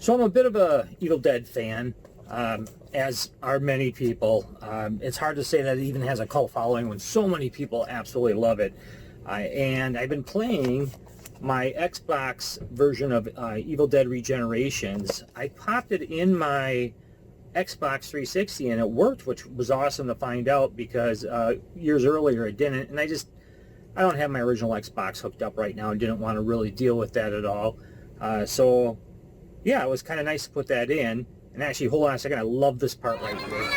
So I'm a bit of a Evil Dead fan, as are many people. It's hard to say that it even has a cult following when so many people absolutely love it. And I've been playing my Xbox version of Evil Dead Regenerations. I popped it in my Xbox 360 and it worked, which was awesome to find out because years earlier it didn't. And I don't have my original Xbox hooked up right now and didn't want to really deal with that at all. So yeah, it was kind of nice to put that in. And actually, hold on a second, I love this part right here.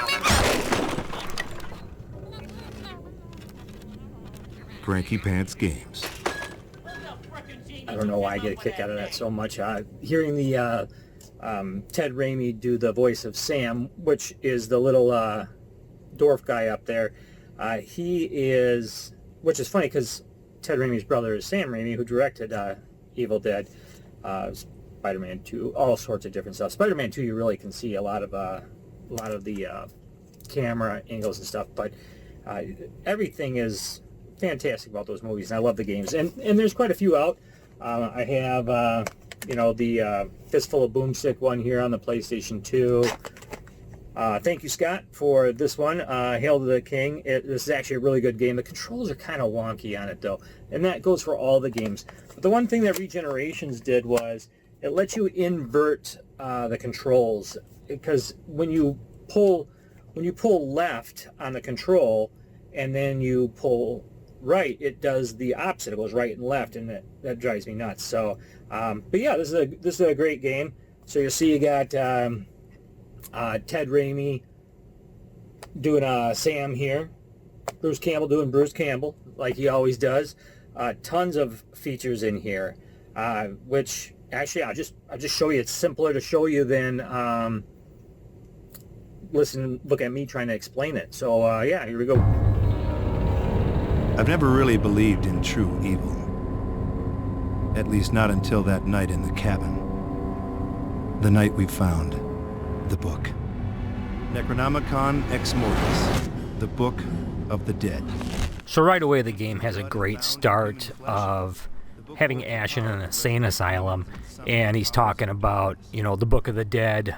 Cranky Pants Games. I don't know why I get a kick out of that so much. Hearing the Ted Raimi do the voice of Sam, which is the little dwarf guy up there. He is, which is funny because Ted Raimi's brother is Sam Raimi, who directed Evil Dead, Spider-Man 2, all sorts of different stuff. Spider-Man 2, you really can see a lot of the camera angles and stuff, but everything is fantastic about those movies, and I love the games. And there's quite a few out. I have, the Fistful of Boomstick one here on the PlayStation 2. Thank you, Scott, for this one. Hail to the King. This is actually a really good game. The controls are kind of wonky on it, though, and that goes for all the games. But the one thing that Regenerations did was it lets you invert the controls, because when you pull left on the control and then you pull right, it does the opposite. It goes right and left, and that drives me nuts. So, but yeah, this is a great game. So you'll see you got Ted Raimi doing Sam here, Bruce Campbell doing Bruce Campbell like he always does. Tons of features in here, which actually I'll just show you. It's simpler to show you than look at me trying to explain it. So yeah, here we go. I've never really believed in true evil. At least not until that night in the cabin. The night we found the book. Necronomicon Ex Mortis, the Book of the Dead. So right away the game has a great start of having Ash in an insane asylum, and he's talking about, the Book of the Dead,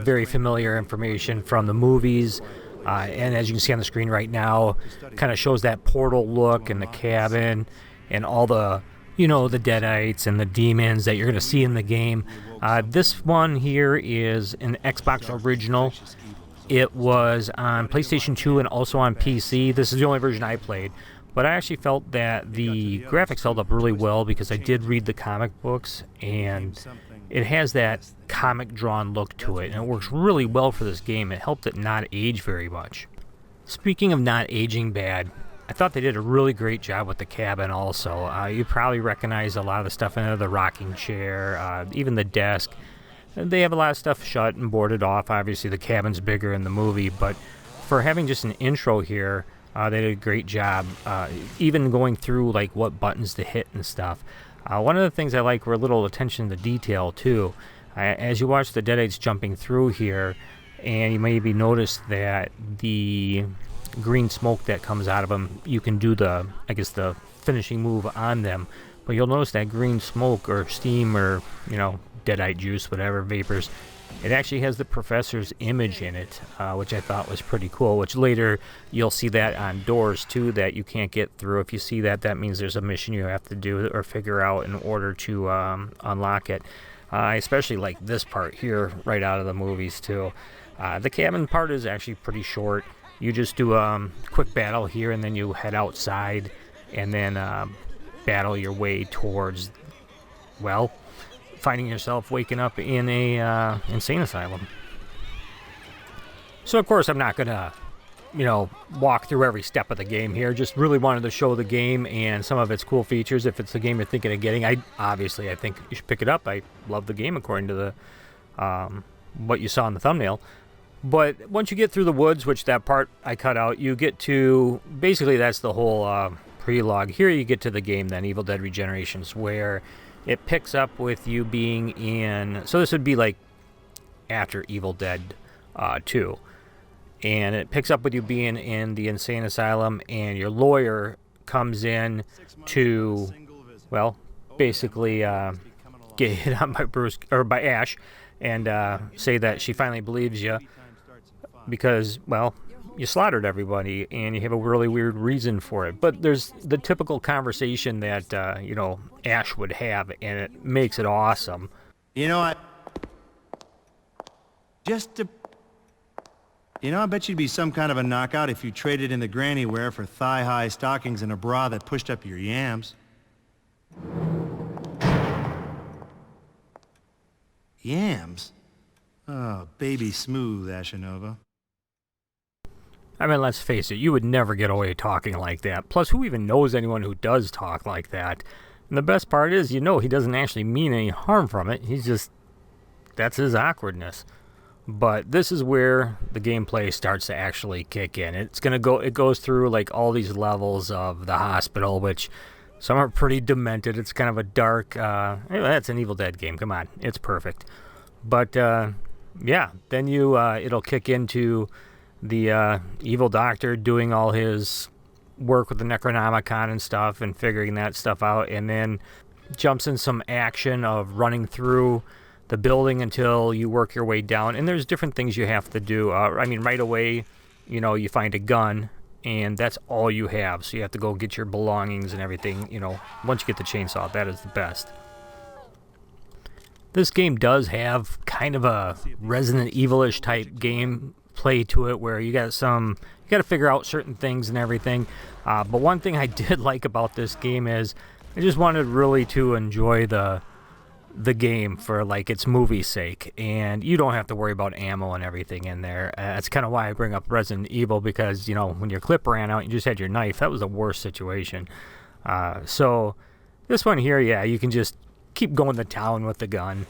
very familiar information from the movies. And as you can see on the screen right now, kind of shows that portal look and the cabin and all the, the Deadites and the demons that you're going to see in the game. This one here is an Xbox original. It was on PlayStation 2 and also on PC. This is the only version I played. But I actually felt that the graphics held up really well because I did read the comic books, and it has that comic-drawn look to it, and it works really well for this game. It helped it not age very much. Speaking of not aging bad, I thought they did a really great job with the cabin also. You probably recognize a lot of the stuff in there, the rocking chair, even the desk. They have a lot of stuff shut and boarded off. Obviously, the cabin's bigger in the movie, but for having just an intro here, they did a great job, even going through like what buttons to hit and stuff. One of the things I like were a little attention to detail too. As you watch the Deadites jumping through here, and you maybe notice that the green smoke that comes out of them, you can do the finishing move on them, but you'll notice that green smoke or steam or Deadite juice, whatever, vapors, it actually has the professor's image in it, which I thought was pretty cool, which later you'll see that on doors too that you can't get through. If you see that, that means there's a mission you have to do or figure out in order to unlock it. I especially like this part here right out of the movies too. The cabin part is actually pretty short. You just do a quick battle here and then you head outside and then battle your way towards, finding yourself waking up in a insane asylum. So of course I'm not gonna walk through every step of the game here. Just really wanted to show the game and some of its cool features. If it's the game you're thinking of getting, I think you should pick it up. I love the game according to the what you saw in the thumbnail. But once you get through the woods, which that part I cut out, you get to, basically that's the whole prelogue. Here you get to the game then, Evil Dead Regenerations, where it picks up with you being in, so this would be like after Evil Dead 2. And it picks up with you being in the insane asylum, and your lawyer comes in to, basically get hit on by Ash, and say that she finally believes you because, well, you slaughtered everybody and you have a really weird reason for it. But there's the typical conversation that, Ash would have, and it makes it awesome. You know, I bet you'd be some kind of a knockout if you traded in the granny wear for thigh-high stockings and a bra that pushed up your yams. Yams? Oh, baby smooth, Ashanova. I mean, let's face it, you would never get away talking like that. Plus, who even knows anyone who does talk like that? And the best part is, he doesn't actually mean any harm from it. That's his awkwardness. But this is where the gameplay starts to actually kick in. It goes through like all these levels of the hospital, which some are pretty demented. It's kind of a dark, that's an Evil Dead game. Come on, it's perfect. But then it'll kick into the evil doctor doing all his work with the Necronomicon and stuff and figuring that stuff out, and then jumps in some action of running through the building until you work your way down. And there's different things you have to do. Right away, you find a gun, and that's all you have. So you have to go get your belongings and everything, once you get the chainsaw. That is the best. This game does have kind of a Resident Evil-ish type game play to it, where you got to figure out certain things and everything. But one thing I did like about this game is I just wanted really to enjoy the game for like its movie's sake, and you don't have to worry about ammo and everything in there. That's kind of why I bring up Resident Evil, because when your clip ran out, you just had your knife. That was the worst situation. So this one here, you can just keep going to town with the gun.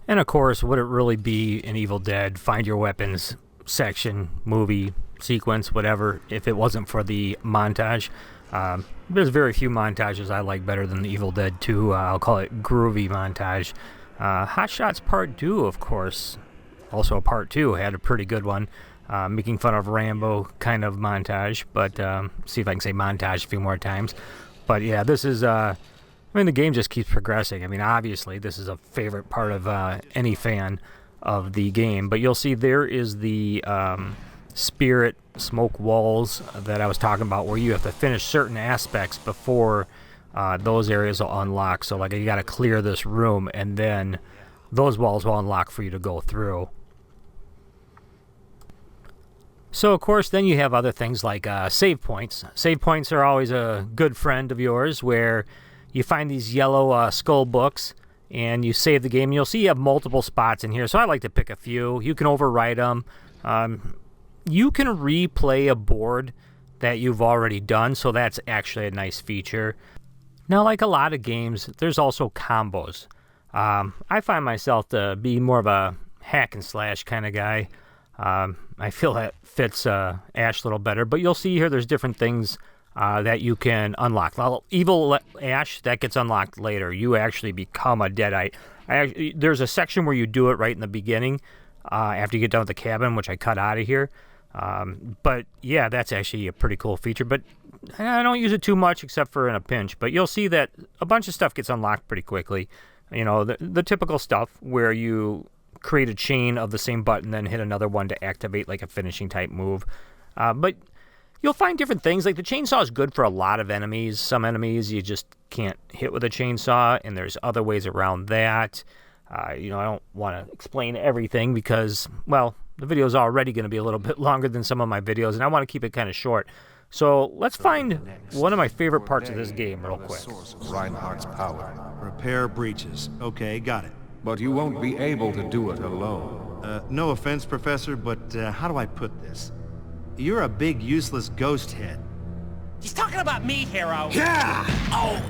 And of course, would it really be an Evil Dead Find Your Weapons section, movie, sequence, whatever, if it wasn't for the montage? There's very few montages I like better than the Evil Dead 2. I'll call it groovy montage. Hot Shots Part 2, of course, also Part 2, had a pretty good one. Making fun of Rambo kind of montage, but see if I can say montage a few more times. But yeah, this is... the game just keeps progressing. Obviously, this is a favorite part of any fan of the game. But you'll see there is the spirit smoke walls that I was talking about, where you have to finish certain aspects before those areas will unlock. So, you got to clear this room, and then those walls will unlock for you to go through. So, of course, then you have other things like save points. Save points are always a good friend of yours, where you find these yellow skull books, and you save the game. And you'll see you have multiple spots in here, so I like to pick a few. You can overwrite them. You can replay a board that you've already done, so that's actually a nice feature. Now, like a lot of games, there's also combos. I find myself to be more of a hack and slash kind of guy. I feel that fits Ash a little better, but you'll see here there's different things that you can unlock. Well, Evil Ash, that gets unlocked later. You actually become a Deadite. There's a section where you do it right in the beginning, after you get done with the cabin, which I cut out of here. But yeah, that's actually a pretty cool feature. But I don't use it too much except for in a pinch. But you'll see that a bunch of stuff gets unlocked pretty quickly. The typical stuff where you create a chain of the same button, then hit another one to activate like a finishing type move. But you'll find different things. Like the chainsaw is good for a lot of enemies. Some enemies you just can't hit with a chainsaw, and there's other ways around that. I don't want to explain everything because, well, the video is already going to be a little bit longer than some of my videos, and I want to keep it kind of short. So let's find one of my favorite parts of this game real quick. Reinhardt's power. Repair breaches. Okay, got it. But you won't be able to do it alone. No offense, Professor, but how do I put this? You're a big, useless ghost head. He's talking about me, hero. Yeah! Oh!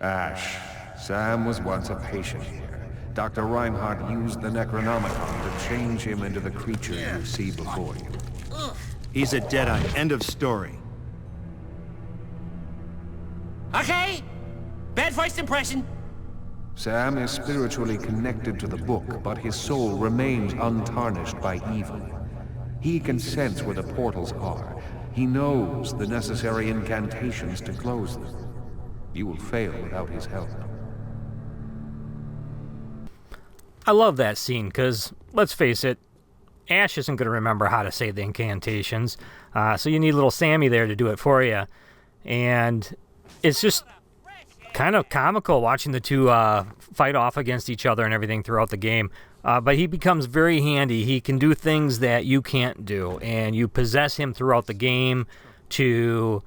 Ash, Sam was once a patient here. Dr. Reinhardt used the Necronomicon to change him into the creature you see before you. He's a Deadite. End of story. Okay. Bad first impression. Sam is spiritually connected to the book, but his soul remains untarnished by evil. He can sense where the portals are. He knows the necessary incantations to close them. You will fail without his help. I love that scene because, let's face it, Ash isn't going to remember how to say the incantations, so you need little Sammy there to do it for you. And it's just kind of comical watching the two fight off against each other and everything throughout the game. But he becomes very handy. He can do things that you can't do, and you possess him throughout the game to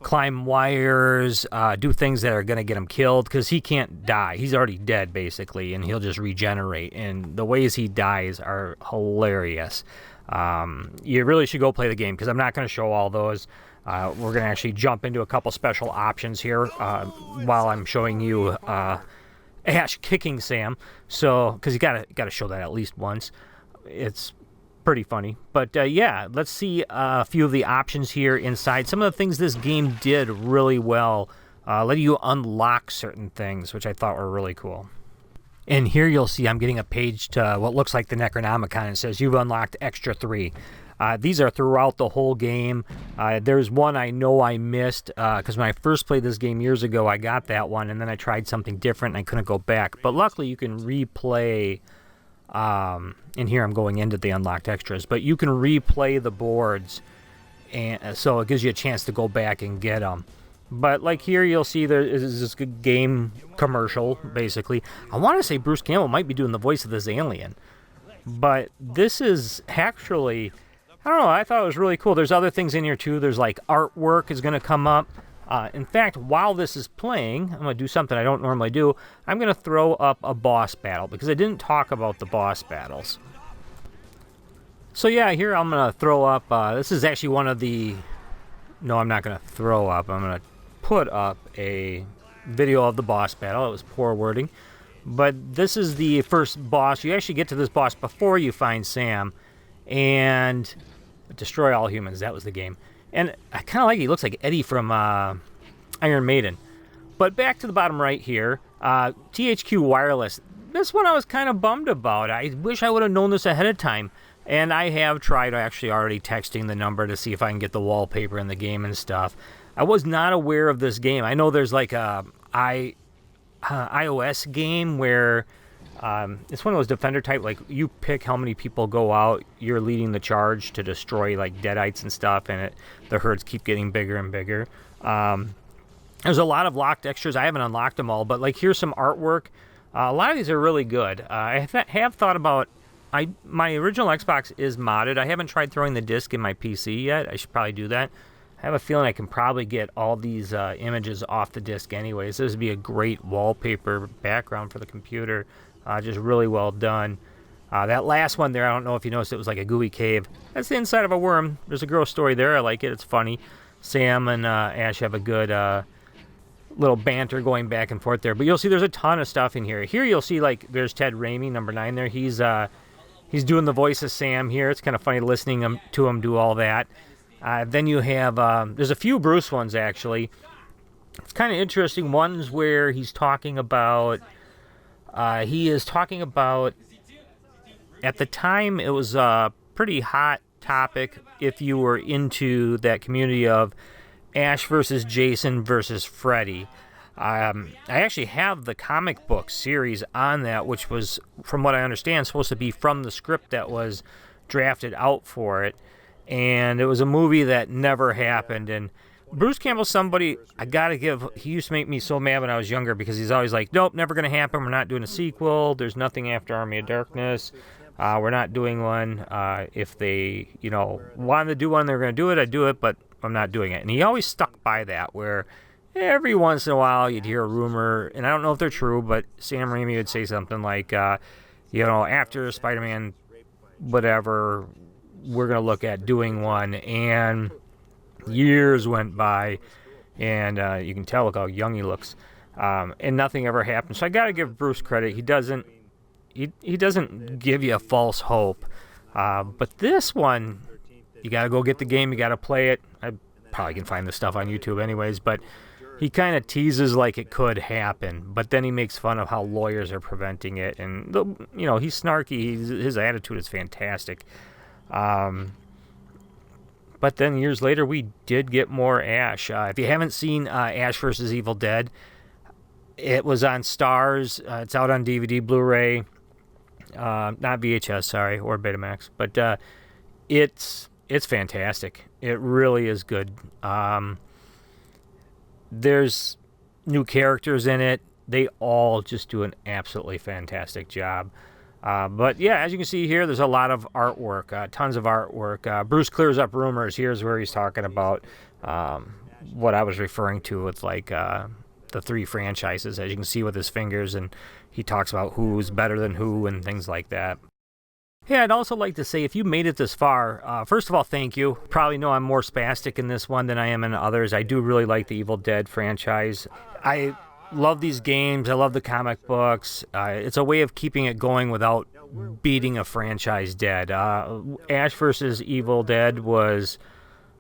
climb wires, do things that are going to get him killed, because he can't die. He's already dead, basically, and he'll just regenerate. And the ways he dies are hilarious. You really should go play the game, because I'm not going to show all those. We're going to actually jump into a couple special options here while I'm showing you Ash kicking Sam. So, because you got to show that at least once. It's pretty funny. But yeah, let's see a few of the options here inside. Some of the things this game did really well, letting you unlock certain things, which I thought were really cool. And here you'll see I'm getting a page to what looks like the Necronomicon. It says you've unlocked extra 3. These are throughout the whole game. There's one I know I missed because when I first played this game years ago, I got that one, and then I tried something different and I couldn't go back. But luckily you can replay. And here I'm going into the unlocked extras, but you can replay the boards, and so it gives you a chance to go back and get them. But like here, you'll see there is this good game commercial, basically. I want to say Bruce Campbell might be doing the voice of this alien, but this is actually, I don't know, I thought it was really cool. There's other things in here too. There's like artwork is going to come up. In fact, while this is playing, I'm going to do something I don't normally do. I'm going to throw up a boss battle, because I didn't talk about the boss battles. So yeah, here I'm going to throw up, this is actually one of the, no, I'm not going to throw up. I'm going to put up a video of the boss battle. It was poor wording. But this is the first boss. You actually get to this boss before you find Sam. And destroy all humans. That was the game. And I kind of like it. He looks like Eddie from Iron Maiden. But back to the bottom right here, THQ Wireless. This one I was kind of bummed about. I wish I would have known this ahead of time. And I have tried actually already texting the number to see if I can get the wallpaper in the game and stuff. I was not aware of this game. I know there's like a iOS game where it's one of those Defender type, like you pick how many people go out, you're leading the charge to destroy like deadites and stuff, and the herds keep getting bigger and bigger. There's a lot of locked extras. I haven't unlocked them all, but like here's some artwork. A lot of these are really good. I have thought about, my original Xbox is modded. I haven't tried throwing the disc in my PC yet. I should probably do that. I have a feeling I can probably get all these images off the disc anyways. This would be a great wallpaper background for the computer. Just really well done. That last one there, I don't know if you noticed, it was like a gooey cave. That's the inside of a worm. There's a girl story there. I like it. It's funny. Sam and Ash have a good little banter going back and forth there. But you'll see there's a ton of stuff in here. Here you'll see like there's Ted Raimi, number 9 there. He's doing the voice of Sam here. It's kind of funny listening to him do all that. Then you have, there's a few Bruce ones actually. It's kind of interesting. Ones where he's talking about, at the time it was a pretty hot topic if you were into that community of Ash versus Jason versus Freddy. I actually have the comic book series on that, which was, from what I understand, supposed to be from the script that was drafted out for it. And it was a movie that never happened. And Bruce Campbell's somebody I gotta give. He used to make me so mad when I was younger because he's always like, nope, never gonna happen. We're not doing a sequel. There's nothing after Army of Darkness. We're not doing one. If they, wanted to do one, they were gonna do it. I'd do it, but I'm not doing it. And he always stuck by that, where every once in a while you'd hear a rumor, and I don't know if they're true, but Sam Raimi would say something like, after Spider-Man, whatever, we're going to look at doing one. And years went by, and you can tell, look how young he looks, and nothing ever happened. So I got to give Bruce credit. He doesn't give you a false hope. But this one, you got to go get the game. You got to play it. I probably can find this stuff on YouTube anyways, but he kind of teases like it could happen, but then he makes fun of how lawyers are preventing it. And, he's snarky. His attitude is fantastic. But then years later, we did get more Ash. If you haven't seen Ash vs. Evil Dead, it was on Stars. It's out on DVD, Blu-ray. not VHS, sorry, or Betamax, but it's fantastic. It really is good. There's new characters in it. They all just do an absolutely fantastic job. But yeah, as you can see here, there's a lot of artwork, tons of artwork. Bruce clears up rumors. Here's where he's talking about what I was referring to with like the 3 franchises, as you can see with his fingers, and he talks about who's better than who and things like that. Yeah, I'd also like to say, if you made it this far, first of all, thank you. Probably know I'm more spastic in this one than I am in others. I do really like the Evil Dead franchise. I love these games. I love the comic books. It's a way of keeping it going without beating a franchise dead. Ash vs. Evil Dead was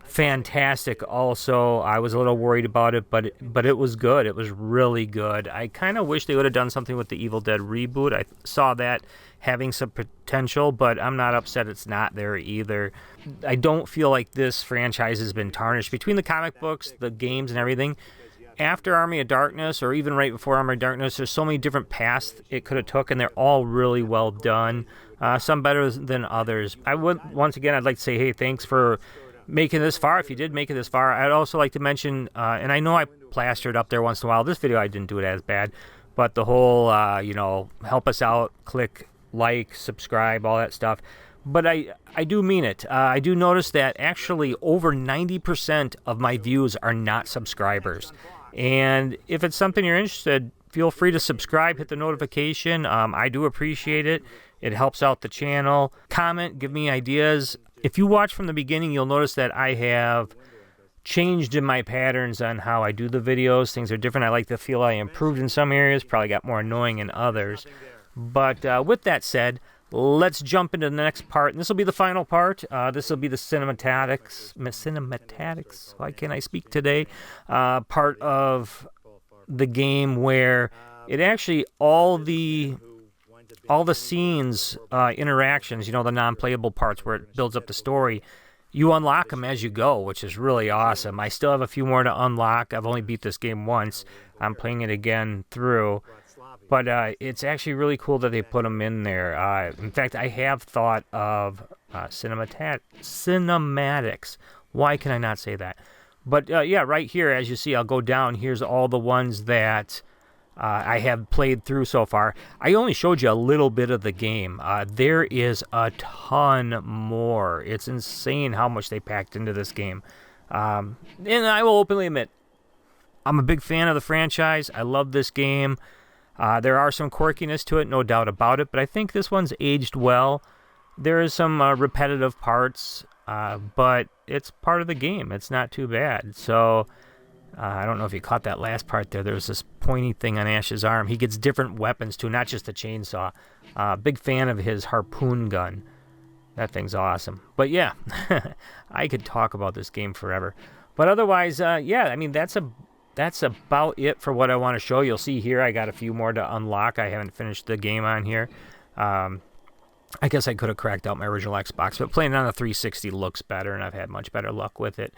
fantastic also. I was a little worried about it, but it was good. It was really good. I kind of wish they would have done something with the Evil Dead reboot. I saw that having some potential, but I'm not upset it's not there either. I don't feel like this franchise has been tarnished. Between the comic books, the games, and everything, after Army of Darkness, or even right before Army of Darkness, there's so many different paths it could have took, and they're all really well done. Some better than others. Once again, I'd like to say, hey, thanks for making this far. If you did make it this far, I'd also like to mention, and I know I plastered up there once in a while. This video, I didn't do it as bad, but the whole, help us out, click like, subscribe, all that stuff. But I do mean it. I do notice that actually over 90% of my views are not subscribers. And if it's something you're interested, feel free to subscribe, hit the notification. I do appreciate it. It helps out the channel. Comment, give me ideas. If you watch from the beginning, you'll notice that I have changed in my patterns on how I do the videos. Things are different. I like to feel I improved in some areas, probably got more annoying in others. But with that said, let's jump into the next part. And this will be the final part. This will be the cinematics. Why can't I speak today? Part of the game where it actually all the scenes, interactions, the non-playable parts where it builds up the story, you unlock them as you go, which is really awesome. I still have a few more to unlock. I've only beat this game once. I'm playing it again through. But it's actually really cool that they put them in there. In fact, I have thought of cinematics. Why can I not say that? But yeah, right here, as you see, I'll go down. Here's all the ones that I have played through so far. I only showed you a little bit of the game. There is a ton more. It's insane how much they packed into this game. And I will openly admit, I'm a big fan of the franchise. I love this game. There are some quirkiness to it, no doubt about it, but I think this one's aged well. There is some repetitive parts, but it's part of the game. It's not too bad. So, I don't know if you caught that last part there. There's this pointy thing on Ash's arm. He gets different weapons, too, not just the chainsaw. Big fan of his harpoon gun. That thing's awesome. But, yeah, I could talk about this game forever. But otherwise, yeah, I mean, that's about it for what I want to show. You'll see here I got a few more to unlock. I haven't finished the game on here. I guess I could have cracked out my original Xbox, but playing it on the 360 looks better, and I've had much better luck with it.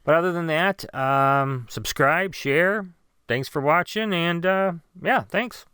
But other than that, subscribe, share. Thanks for watching, and yeah, thanks.